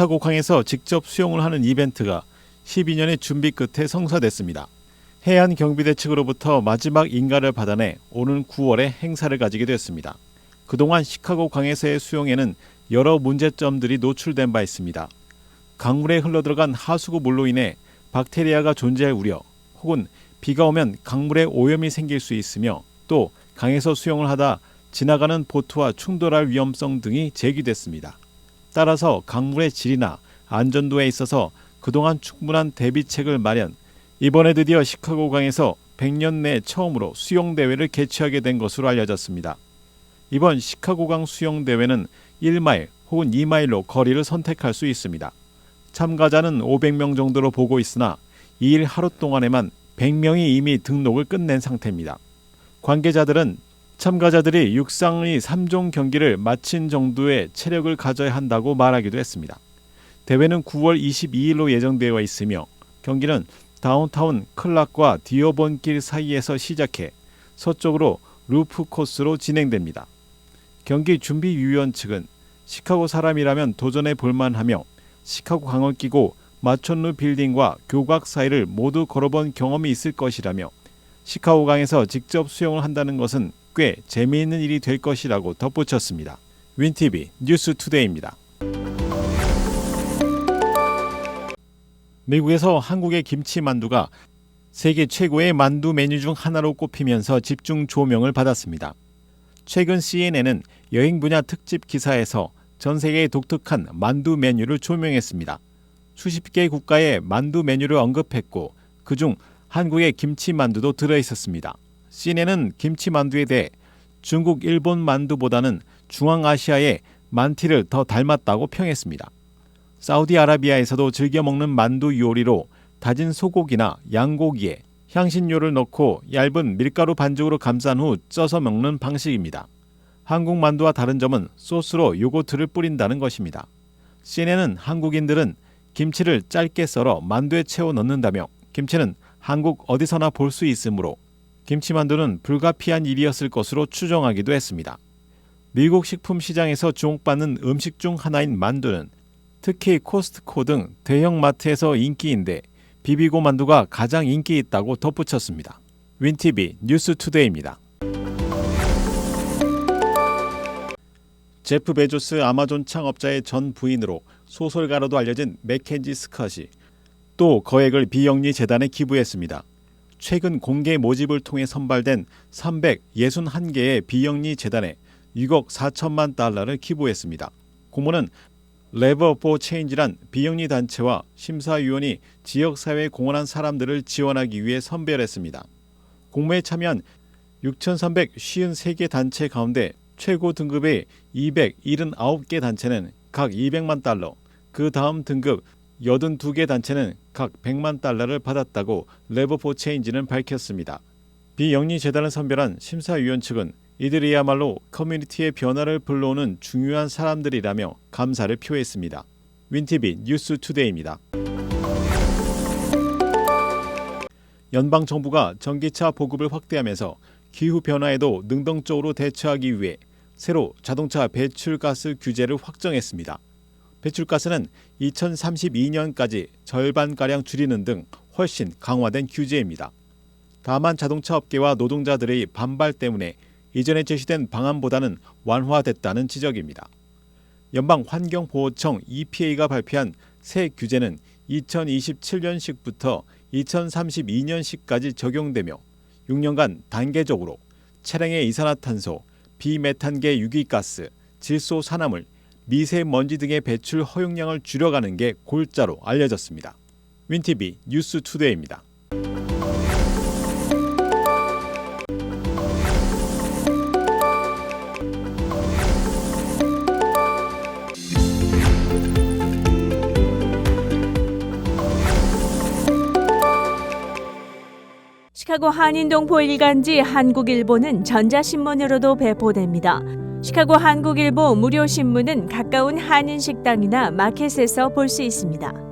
시카고 강에서 직접 수영을 하는 이벤트가 12년의 준비 끝에 성사됐습니다. 해안 경비대 측으로부터 마지막 인가를 받아내 오는 9월에 행사를 가지게 됐습니다. 그동안 시카고 강에서의 수영에는 여러 문제점들이 노출된 바 있습니다. 강물에 흘러들어간 하수구 물로 인해 박테리아가 존재할 우려, 혹은 비가 오면 강물에 오염이 생길 수 있으며 또 강에서 수영을 하다 지나가는 보트와 충돌할 위험성 등이 제기됐습니다. 따라서 강물의 질이나 안전도에 있어서 그동안 충분한 대비책을 마련, 이번에 드디어 시카고 강에서 100년 내 처음으로 수영대회를 개최하게 된 것으로 알려졌습니다. 이번 시카고강 수영대회는 1마일 혹은 2마일로 거리를 선택할 수 있습니다. 참가자는 500명 정도로 보고 있으나 2일 하루 동안에만 100명이 이미 등록을 끝낸 상태입니다. 관계자들은 참가자들이 육상의 3종 경기를 마친 정도의 체력을 가져야 한다고 말하기도 했습니다. 대회는 9월 22일로 예정되어 있으며 경기는 다운타운 클락과 디어본길 사이에서 시작해 서쪽으로 루프 코스로 진행됩니다. 경기 준비위원 측은 시카고 사람이라면 도전해 볼만하며 시카고 강을 끼고 마천루 빌딩과 교각 사이를 모두 걸어본 경험이 있을 것이라며 시카고 강에서 직접 수영을 한다는 것은 꽤 재미있는 일이 될 것이라고 덧붙였습니다. 윈티비 뉴스투데이입니다. 미국에서 한국의 김치만두가 세계 최고의 만두 메뉴 중 하나로 꼽히면서 집중 조명을 받았습니다. 최근 CNN은 여행 분야 특집 기사에서 전 세계의 독특한 만두 메뉴를 조명했습니다. 수십 개 국가의 만두 메뉴를 언급했고 그중 한국의 김치만두도 들어있었습니다. CNN은 김치만두에 대해 중국, 일본 만두보다는 중앙아시아의 만티를 더 닮았다고 평했습니다. 사우디아라비아에서도 즐겨 먹는 만두 요리로 다진 소고기나 양고기에 향신료를 넣고 얇은 밀가루 반죽으로 감싼 후 쪄서 먹는 방식입니다. 한국 만두와 다른 점은 소스로 요거트를 뿌린다는 것입니다. CNN은 한국인들은 김치를 짧게 썰어 만두에 채워 넣는다며 김치는 한국 어디서나 볼 수 있으므로 김치만두는 불가피한 일이었을 것으로 추정하기도 했습니다. 미국 식품 시장에서 주목받는 음식 중 하나인 만두는 특히 코스트코 등 대형 마트에서 인기인데 비비고 만두가 가장 인기 있다고 덧붙였습니다. 윈티비 뉴스투데이입니다. 제프 베조스 아마존 창업자의 전 부인으로 소설가로도 알려진 맥켄지 스캇이 또 거액을 비영리 재단에 기부했습니다. 최근 공개 모집을 통해 선발된 361개의 비영리 재단에 6억 4천만 달러를 기부했습니다. 공모는 레버 포 체인지란 비영리 단체와 심사위원이 지역사회에 공헌한 사람들을 지원하기 위해 선별했습니다. 공모에 참여한 6,353개 단체 가운데 최고 등급의 279개 단체는 각 200만 달러, 그 다음 등급 82개 단체는 각 100만 달러를 받았다고 레버 포 체인지는 밝혔습니다. 비영리 재단을 선별한 심사위원 측은 이들이야말로 커뮤니티의 변화를 불러오는 중요한 사람들이라며 감사를 표했습니다. 윈티비 뉴스투데이입니다. 연방정부가 전기차 보급을 확대하면서 기후변화에도 능동적으로 대처하기 위해 새로 자동차 배출가스 규제를 확정했습니다. 배출가스는 2032년까지 절반가량 줄이는 등 훨씬 강화된 규제입니다. 다만 자동차 업계와 노동자들의 반발 때문에 이전에 제시된 방안보다는 완화됐다는 지적입니다. 연방환경보호청 EPA가 발표한 새 규제는 2027년식부터 2032년식까지 적용되며 6년간 단계적으로 차량의 이산화탄소, 비메탄계 유기가스, 질소산화물, 미세먼지 등의 배출 허용량을 줄여가는 게 골자로 알려졌습니다. 윈티비 뉴스투데이입니다. 시카고 한인동포 일간지 한국일보는 전자신문으로도 배포됩니다. 시카고 한국일보 무료 신문은 가까운 한인식당이나 마켓에서 볼 수 있습니다.